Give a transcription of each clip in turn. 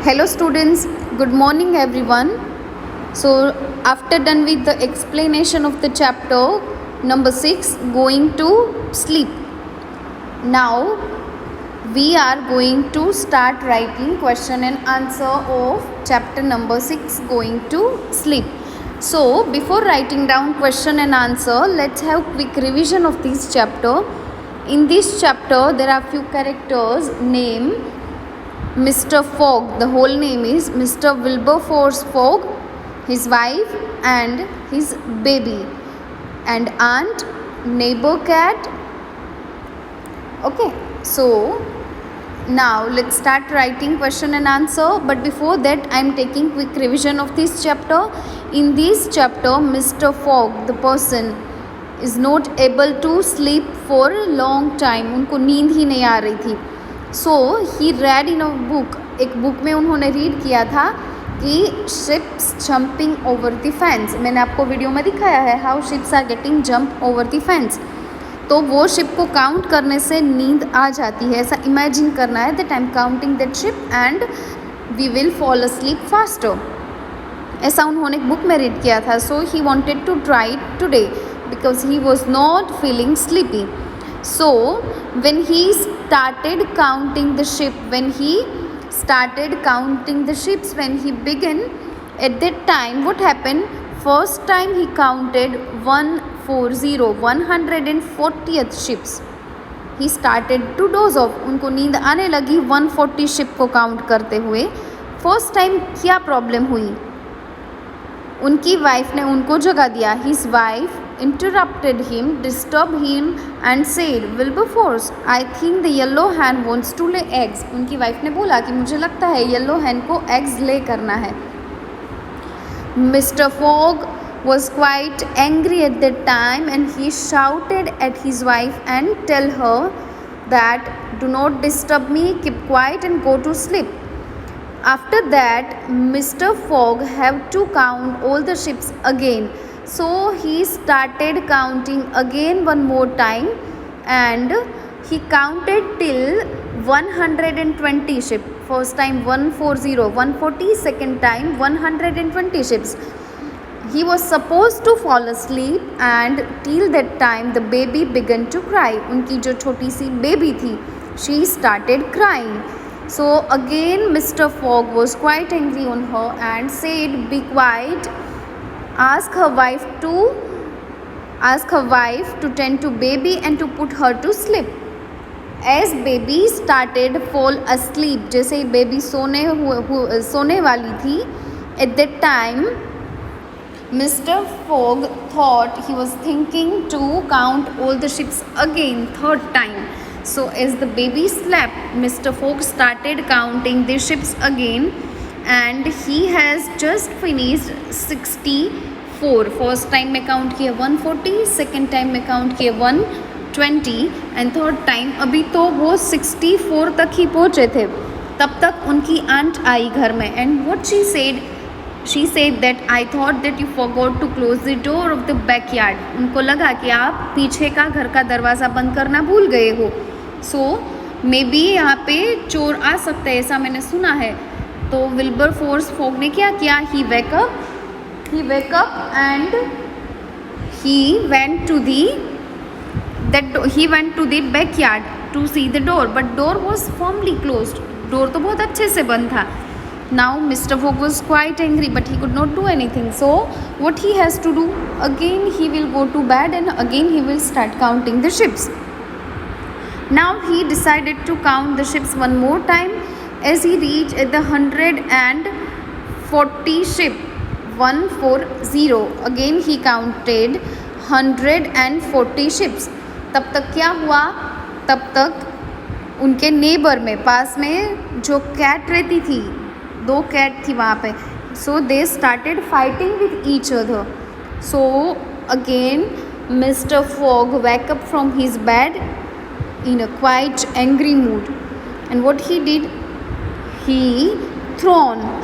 Hello students, good morning everyone. So after done with the explanation of the chapter number 6, going to sleep. Now we are going to start writing question and answer of chapter number 6, going to sleep. So before writing down question and answer, let's have quick revision of this chapter. In this chapter there are few characters named Mr. Fogg. The whole name is Mr. Wilberforce Fogg, his wife and his baby, and aunt, neighbor cat. Okay, so now let's start writing question and answer. But before that, I am taking quick revision of this chapter. In this chapter, Mr. Fogg, the person, is not able to sleep for a long time. उनको नींद ही नहीं आ रही थी. So he read in a book, एक book में उन्होंने read किया था कि sheeps jumping over the fence. मैंने आपको वीडियो में दिखाया है how sheeps are getting jump over the fence. तो वो शिप को काउंट करने से नींद आ जाती है, ऐसा इमेजिन करना है that I am counting that sheep and we will fall asleep faster. ऐसा उन्होंने एक बुक में रीड किया था. So he wanted to try it today because he was not feeling sleepy. So when he started counting the ships, when he began at that time, what happened? First time he counted 140th ships. He started to doze off. उनको नींद आने लगी 140 ship को count करते हुए. First time क्या problem हुई? उनकी वाइफ ने उनको जगा दिया. His wife interrupted him, disturbed him and said, Wilberforce, I think the yellow hen wants to lay eggs. उनकी वाइफ ने बोला कि मुझे लगता है येलो hen को eggs lay करना है. Mr. Fogg was quite angry at that time and he shouted at his wife and tell her that do not disturb me, keep quiet and go to sleep. After that, Mr. Fogg have to count all the ships again. So he started counting again one more time and he counted till 120 ships. First time 140, second time 120 ships. He was supposed to fall asleep and till that time the baby began to cry. उनकी जो छोटी सी baby थी, she started crying. So again Mr. Fogg was quite angry on her and said, be quiet. Ask her wife to tend to baby and to put her to sleep. As baby started fall asleep, जैसे ही baby सोने वाली थी, at that time Mr. Fogg thought he was thinking to count all the ships again, third time. So as the baby slept, Mr. Fogg started counting the ships again and he has just finished 64. First time में count किए 140, second time में count किए 120 and third time अभी तो वो 64 तक ही पहुँचे थे. तब तक उनकी आंट आई घर में and what she said that I thought that you forgot to close the door of the backyard. उनको लगा कि आप पीछे का घर का दरवाज़ा बंद करना भूल गए हो. सो मे बी यहाँ पे चोर आ सकते हैं, ऐसा मैंने सुना है. तो विल्बरफोर्स फॉग ने क्या किया? He wake up and he went to the backyard to see the door, but door was firmly closed. door तो बहुत अच्छे से बंद था. Now Mr. Fogg was quite angry but he could not do anything. So what he has to do? Again he will go to bed and again he will start counting the ships. Now he decided to count the ships one more time. As he reached at the 140 ship, 140, again he counted 140 ships. तब तक क्या हुआ? तब तक उनके neighbour में, पास में जो कैट रहती थी, 2 कैट थी वहाँ पे. So they started fighting with each other. So again mister Fog wake up from his bed in a quite angry mood. And what he did? He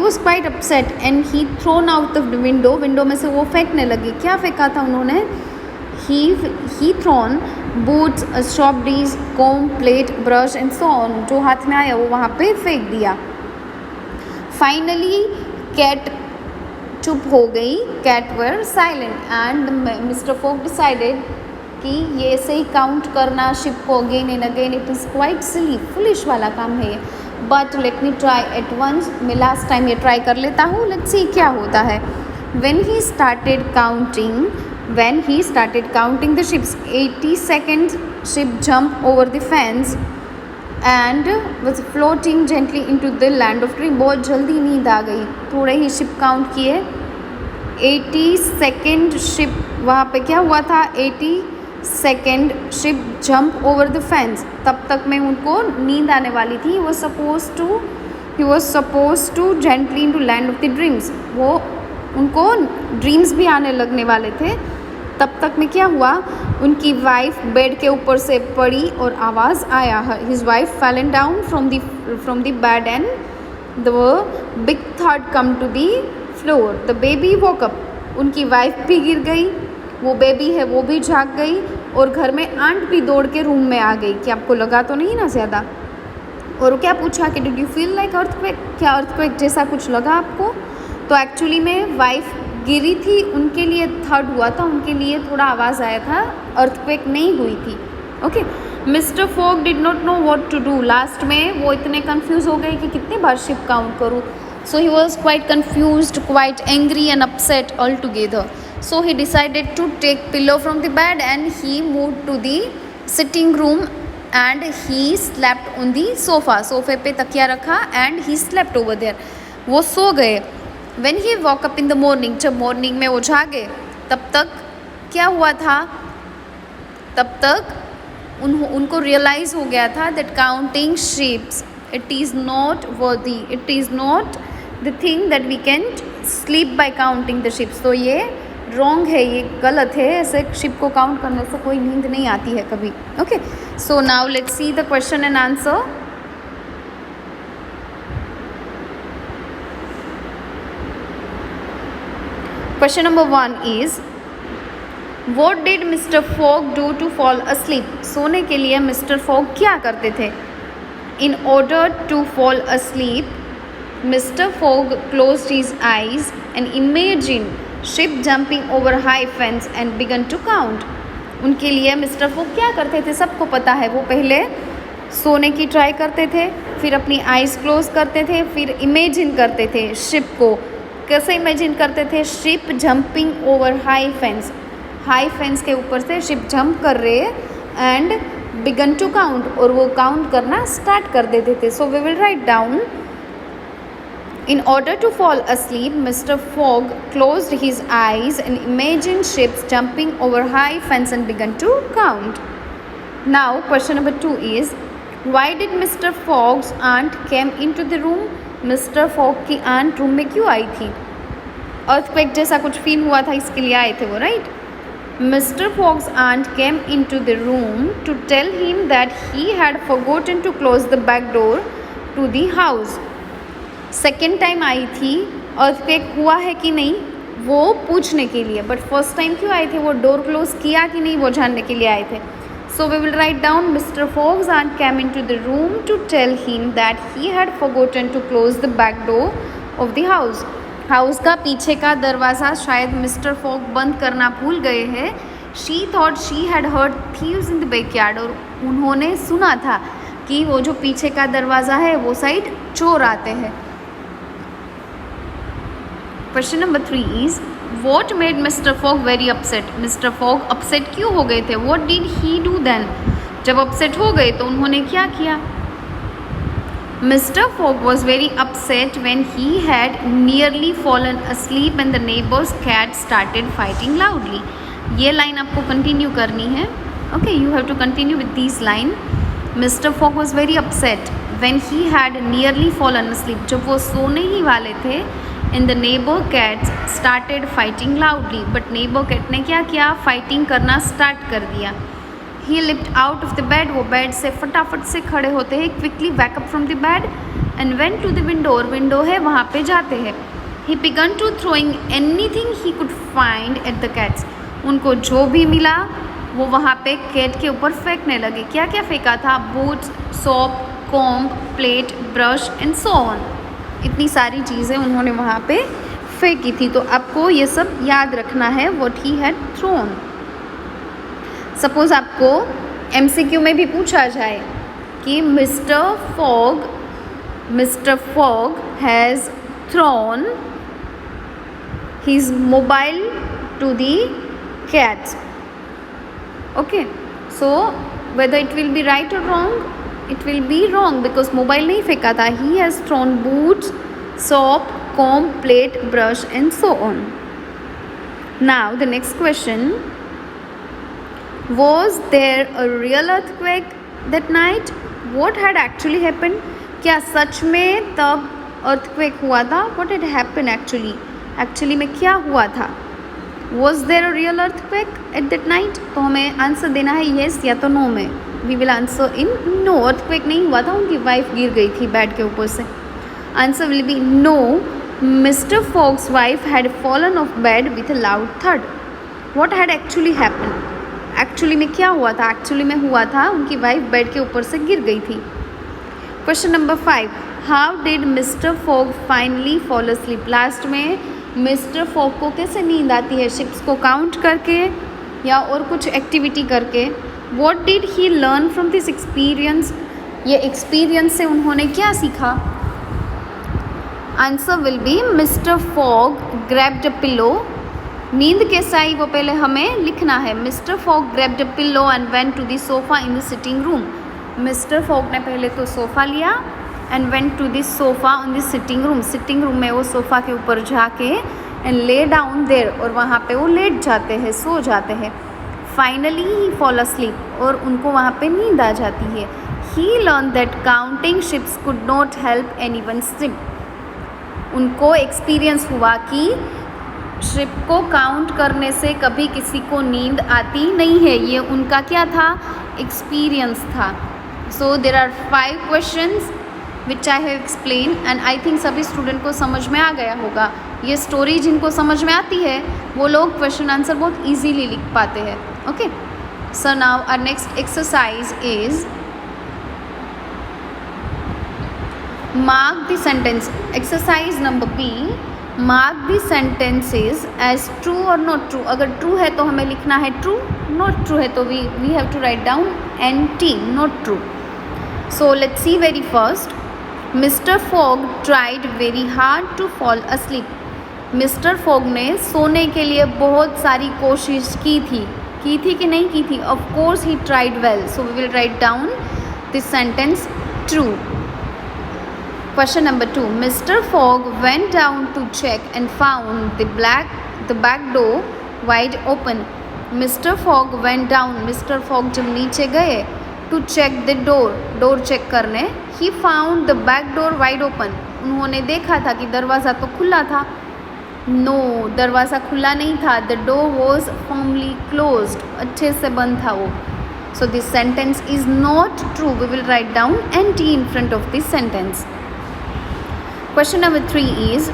was quite upset and he thrown out of the window. Window में से वो फेंकने लगे. क्या फेंका था उन्होंने? He thrown boots, strawberries, comb, plate, brush and so on. जो हाथ में आया वो वहाँ पे फेंक दिया. फाइनली कैट चुप हो गई, cat were silent and mister Fogg decided कि ये ऐसे ही काउंट करना शिप को again and again, it is quite silly, foolish वाला काम है ये, but let me try at once, मैं लास्ट टाइम ये ट्राई कर लेता हूँ, लेट्स सी क्या होता है। when he started counting the ships, 80 seconds ship jumped over the fence and was floating gently into the land of dream। बहुत जल्दी नींद आ गई, थोड़े ही शिप काउंट किए, 80 सेकेंड शिप, वहाँ पे क्या हुआ था, 80 second sheep jump over the fence, तब तक में उनको नींद आने वाली थी। He was suppose to gently into land of the dreams, वो उनको ड्रीम्स भी आने लगने वाले थे। तब तक में क्या हुआ, उनकी वाइफ बेड के ऊपर से पड़ी और आवाज़ आया, his wife fallen down from the bed and the big थर्ड come to the floor, the baby woke up, उनकी वाइफ भी गिर गई, वो बेबी है वो भी जाग गई, और घर में आंट भी दौड़ के रूम में आ गई कि आपको लगा तो नहीं ना ज़्यादा। और क्या पूछा कि did you feel like earthquake, क्या अर्थक्वेक जैसा कुछ लगा आपको। तो एक्चुअली में वाइफ गिरी थी, उनके लिए थर्ड हुआ था, उनके लिए थोड़ा आवाज़ आया था, अर्थक्वेक नहीं हुई थी। Okay, mister Fogg did not know what to do, last में वो इतने कंफ्यूज हो गए कि कितने बार शिप काउंट करूँ। So he was quite confused, quite angry and upset all together. So he decided to take pillow from the bed and he moved to the sitting room and he slept on the sofa। सोफे पे तकिया रखा and he slept over there, वो सो गए। When he woke up in the morning, जब morning में वो जागे, तब तक क्या हुआ था, तब तक उनको रियलाइज़ हो गया था that counting ships it is not worthy, it is not the thing that we can sleep by counting the ships। तो ये रॉन्ग है, ये गलत है, ऐसे शिप को काउंट करने से कोई नींद नहीं आती है कभी। Okay, so now let's see the question and answer. Question number 1 is what did mister Fogg do to fall asleep, सोने के लिए मिस्टर फॉग क्या करते थे। In order to fall asleep mister Fogg closed his eyes and imagine sheep jumping over high fence and began to count. उनके लिए mister Fogg क्या करते थे, सबको पता है, वो पहले सोने की ट्राई करते थे, फिर अपनी आइज़ क्लोज करते थे, फिर इमेजिन करते थे शिप को। कैसे इमेजिन करते थे, ship jumping over high fence, high fence के ऊपर से शिप जंप कर रहे एंड बिगन टू काउंट, और वो काउंट करना स्टार्ट कर देते थे। So we will write down. In order to fall asleep, Mr. Fogg closed his eyes and imagined ships jumping over high fence and began to count. Now, question number 2 is, why did Mr. Fogg's aunt came into the room? Mr. Fogg की aunt room में क्यों आई थी? Earthquake जैसा कुछ feel हुआ था, इसके लिए आए थे वो, right? Mr. Fogg's aunt came into the room to tell him that he had forgotten to close the back door to the house. Second time I थी, अर्थक्वेक हुआ है कि नहीं वो पूछने के लिए, बट फर्स्ट टाइम क्यों आए थे, वो डोर क्लोज किया कि नहीं वो जानने के लिए आए थे। So we will write down mister Fogg's aunt came into the room to tell him that he had forgotten to close the back door of the house. House का पीछे का दरवाज़ा शायद मिस्टर फॉग बंद करना भूल गए हैं। She thought she had heard thieves in the backyard, और उन्होंने सुना था कि वो जो पीछे का दरवाज़ा है वो साइड चोर आते हैं। Question number 3 is what made mister Fogg very upset, mister Fogg upset क्यों हो गए थे। What did he do then, जब अपसेट हो गए तो उन्होंने क्या किया। Mister Fogg was very upset when he had nearly fallen asleep and the neighbour's cat started fighting loudly. ये लाइन आपको कंटिन्यू करनी है। Okay, you have to continue with this line. Mister Fogg was very upset when he had nearly fallen asleep, जब वो सोने ही वाले थे, and the neighbour cats started fighting loudly, but neighbour cat ने क्या किया, फाइटिंग करना स्टार्ट कर दिया। He lift out of the bed, वो बेड से फटाफट से खड़े होते हैं, quickly back up from the bed and went to the window, और विंडो है वहाँ पे जाते हैं। He began to throwing anything he could find at the cats, उनको जो भी मिला वो वहाँ पे कैट के ऊपर फेंकने लगे। क्या क्या फेंका था, boots, soap, comb, plate, brush and so on. इतनी सारी चीज़ें उन्होंने वहाँ पे फेंकी थी। तो आपको ये सब याद रखना है, what he had thrown. Suppose आपको MCQ में भी पूछा जाए कि mister Fogg has thrown his mobile to the cat. Okay, so whether it will be right or wrong, it will be wrong because mobile नहीं फेंका था. He has thrown boots, soap, comb, plate, brush and so on. Now the next question, was there a real earthquake that night? What had actually happened? क्या सच में तब earthquake हुआ था? What had happened actually में क्या हुआ था? Was there a real earthquake at that night? तो हमें आंसर देना है येस या तो नो में. We will answer in no. Earthquake नहीं हुआ था, उनकी वाइफ गिर गई थी बेड के ऊपर से. Answer will be no. Mister Fog's wife had fallen off bed with a loud thud. What had actually happen? Actually में क्या हुआ था? एक्चुअली में हुआ था उनकी वाइफ बेड के ऊपर से गिर गई थी. Question number 5, how did mister fog finally fall asleep? Last में मिस्टर फॉग को कैसे नींद आती है? शिप्स को काउंट करके या और कुछ एक्टिविटी करके. What did he learn from this experience? ये एक्सपीरियंस से उन्होंने क्या सीखा? Answer will be mister Fogg grabbed a pillow. नींद कैसे आई वो पहले हमें लिखना है. Mister Fogg grabbed a pillow and went to the sofa in the sitting room. Mister Fogg ने पहले तो सोफ़ा लिया and went to this sofa on this sitting room. Sitting room में वो सोफ़ा के ऊपर जाके एंड ले डाउन देयर, और वहाँ पे वो लेट जाते हैं, सो जाते हैं. फाइनली ही फॉल अस्लीप, और उनको वहाँ पे नींद आ जाती है. He learn that counting sheeps could not help anyone sleep. उनको एक्सपीरियंस हुआ कि शिप को काउंट करने से कभी किसी को नींद आती नहीं है. ये उनका क्या था? एक्सपीरियंस था. So there are 5 questions which I have explain and I think सभी स्टूडेंट को समझ में आ गया होगा. ये स्टोरी जिनको समझ में आती है वो लोग क्वेश्चन आंसर बहुत ईजीली लिख पाते हैं. Okay, so now our next exercise is mark the sentence. Exercise number B, mark the sentences as true और नॉट ट्रू. अगर ट्रू है तो हमें लिखना है ट्रू, नॉट ट्रू है तो we have to write down NT, not true. So let's see very first. Mister Fogg tried very hard to fall asleep. Mister Fogg ने सोने के लिए बहुत सारी कोशिश की थी कि नहीं की थी? Of course he tried well. So we will write down this sentence true. Question number 2. Mr. Fogg went down to check and found the back door wide open. Mr. Fogg went down. Mr. Fogg जब नीचे गए to check the door check करने, he found the back door wide open. उन्होंने देखा था कि दरवाज़ा तो खुला था. No, दरवाज़ा खुला नहीं था. The door was firmly closed. अच्छे से बंद था वो. So this sentence is not true. We will write down NT in front of this sentence. Question number 3 is,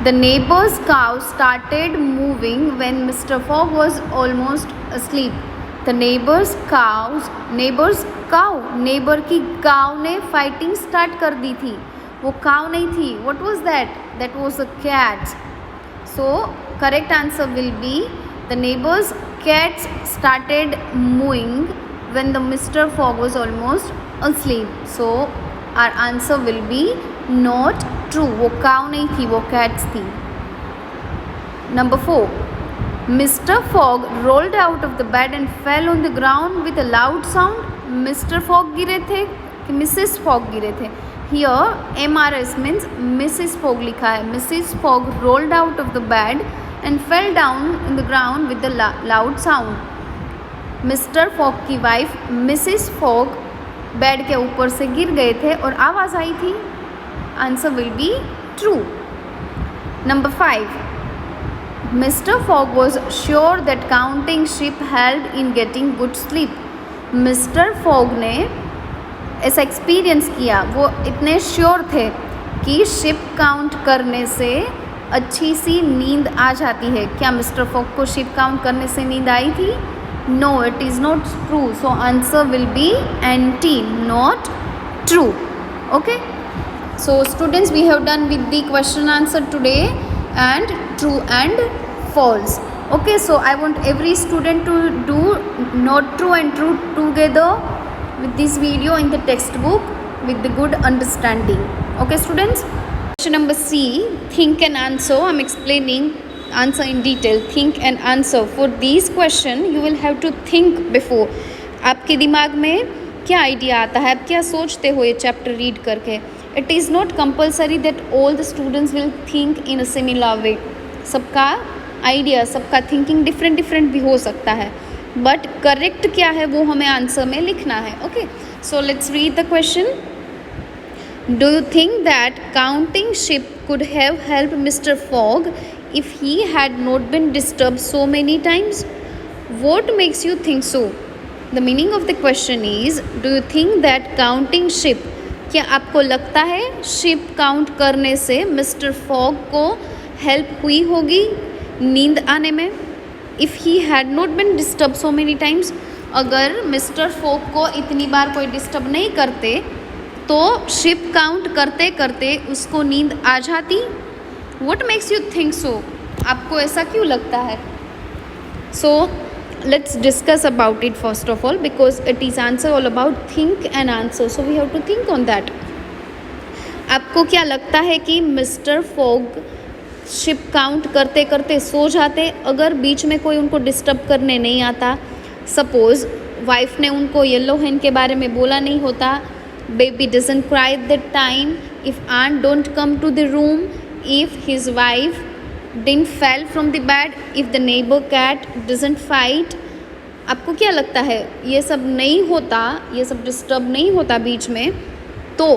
the neighbor's cow started moving when Mr. Fogg was almost asleep. The neighbor की काव ने fighting start कर दी थी. वो काव नहीं थी. What was that? That was a cat. So correct answer will be the neighbor's cats started moving when the Mr. Fogg was almost asleep. So our answer will be not true. वो काव नहीं थी, वो cats थी. Number 4. Mr. Fogg rolled out of the bed and fell on the ground with a loud sound. Mr. Fogg गिरे थे कि Mrs. Fogg गिरे थे? Here MRS means Mrs. Fogg लिखा है. Mrs. Fogg rolled out of the bed and fell down in the ground with a loud sound. Mr. Fogg की wife Mrs. Fogg bed के ऊपर से गिर गए थे और आवाज़ आई थी. Answer will be true. Number 5. Mr. Fogg was sure that counting sheep helped in getting good sleep. Mr. Fogg ने ऐसा एक्सपीरियंस किया, वो इतने श्योर थे कि शिप काउंट करने से अच्छी सी नींद आ जाती है. क्या मिस्टर फॉग को शिप काउंट करने से नींद आई थी? No, it is not true. So answer will be NT, not true. Okay. So students, we have done with the question answer today and true and false. Okay, so I want every student to do not true and true together with this video in the textbook with the good understanding. Okay students, question number C, think and answer. I'm explaining answer in detail. Think and answer. For these question you will have to think before. आपके दिमाग में क्या idea आता है, आप क्या सोचते हो ये चैप्टर रीड करके. It is not compulsory that all the students will think in a similar way. सबका आइडिया, सबका थिंकिंग डिफरेंट डिफरेंट भी हो सकता है, बट करेक्ट क्या है वो हमें आंसर में लिखना है. Okay, so let's read the question. Do you think that counting sheep could have help mister fog if he had not been disturbed so many times? What makes you think so? The meaning of the question is, do you think that counting sheep, क्या आपको लगता है ship count करने से mister fog को help हुई होगी नींद आने में? If he had not been disturb so many times, अगर मिस्टर फॉग को इतनी बार कोई डिस्टर्ब नहीं करते तो शिप काउंट करते करते उसको नींद आ जाती. What makes you think so? आपको ऐसा क्यों लगता है? So let's discuss about it first of all, because it is answer all about think and answer, so we have to think on that. आपको क्या लगता है कि मिस्टर फॉग शिप काउंट करते करते सो जाते अगर बीच में कोई उनको डिस्टर्ब करने नहीं आता? सपोज वाइफ ने उनको येलो hen के बारे में बोला नहीं होता, baby doesn't cry at that time, if aunt don't come to the room, if his wife didn't fell from the bed, if the neighbor cat doesn't fight. आपको क्या लगता है ये सब नहीं होता, ये सब डिस्टर्ब नहीं होता बीच में, तो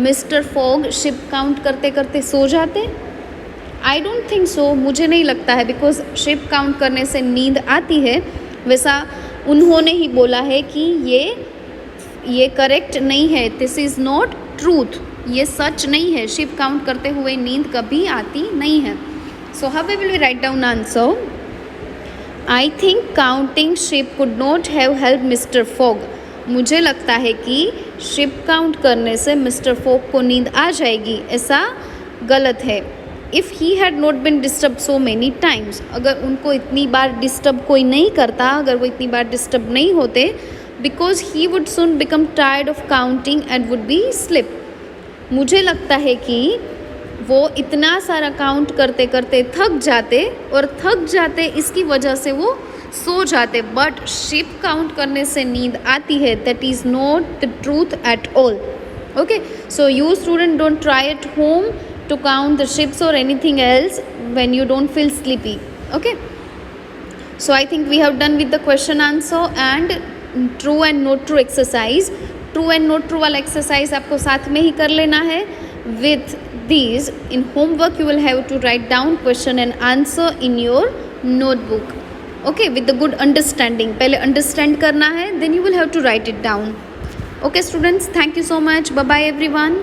मिस्टर फॉग शिप काउंट करते करते सो जाते? आई डोंट थिंक सो, मुझे नहीं लगता है, बिकॉज शिप काउंट करने से नींद आती है. वैसा उन्होंने ही बोला है कि ये करेक्ट नहीं है, दिस इज़ नॉट ट्रूथ, ये सच नहीं है, शिप काउंट करते हुए नींद कभी आती नहीं है. So how we will write down answer. I think counting sheep could not have help mister Fogg. मुझे लगता है कि शिप काउंट करने से मिस्टर फॉग को नींद आ जाएगी, ऐसा गलत है. If he had not been disturb so many times, अगर उनको इतनी बार डिस्टर्ब कोई नहीं करता, अगर वो इतनी बार डिस्टर्ब नहीं होते, because he would soon become tired of counting and would be slip. मुझे लगता है कि वो इतना सारा काउंट करते करते थक जाते, और थक जाते इसकी वजह से वो सो जाते, बट शिप काउंट करने से नींद आती है. That is not the truth at all. Okay, so you student don't try at home to count the sheeps or anything else when you don't feel sleepy. Okay, so I think we have done with the question answer and true and not true exercise. True and not true वाला exercise आपको साथ में ही कर लेना है. With these in homework you will have to write down question and answer in your notebook. Okay, with the good understanding. पहले understand करना है, then you will have to write it down. Okay students, thank you so much. Bye bye everyone.